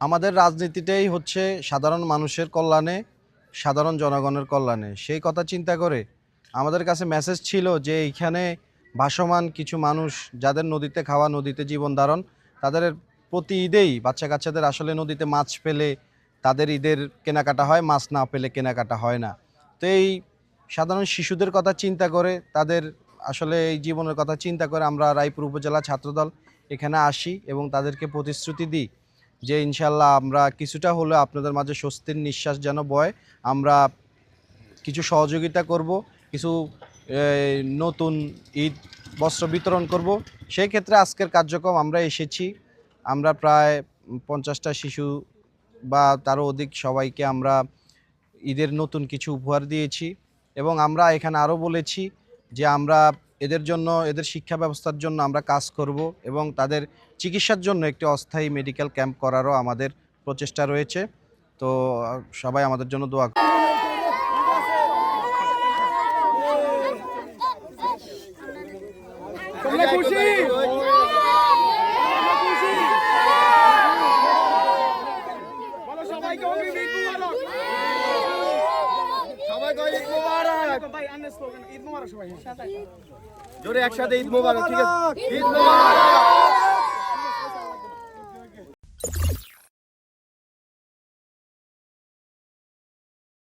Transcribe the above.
আমাদের রাজনীতিটাই হচ্ছে সাধারণ মানুষের কল্যাণে, সাধারণ জনগণের কল্যাণে। সেই কথা চিন্তা করে আমাদের কাছে মেসেজ ছিল যে এইখানে ভাসমান কিছু মানুষ যাদের নদীতে খাওয়া, নদীতে জীবন ধারণ, তাদের প্রতি ঈদেই বাচ্চা কাচ্চাদের আসলে নদীতে মাছ পেলে তাদের ঈদের কেনাকাটা হয়, মাছ না পেলে কেনাকাটা হয় না। তো এই সাধারণ শিশুদের কথা চিন্তা করে, তাদের আসলে এই জীবনের কথা চিন্তা করে আমরা রায়পুর উপজেলা ছাত্রদল এখানে আসি এবং তাদেরকে প্রতিশ্রুতি দিই যে ইনশাল্লাহ আমরা কিছুটা হলেও আপনাদের মাঝে স্বস্তির নিঃশ্বাস যেন বয়। আমরা কিছু সহযোগিতা করব, কিছু নতুন ঈদ বস্ত্র বিতরণ করব। সেই ক্ষেত্রে আজকের কার্যক্রম আমরা এসেছি। আমরা প্রায় 50টা শিশু বা তারও অধিক সবাইকে আমরা ঈদের নতুন কিছু উপহার দিয়েছি এবং আমরা এখানে আরও বলেছি যে আমরা এদের জন্য, এদের শিক্ষা ব্যবস্থার জন্য আমরা কাজ করব এবং তাদের চিকিৎসার জন্য একটি অস্থায়ী মেডিকেল ক্যাম্প করারও আমাদের প্রচেষ্টা রয়েছে। তো সবাই আমাদের জন্য দোয়া করুন। জোরে একসাথে ঈদ মোবারক। ঠিক আছে, ঈদ মোবারক।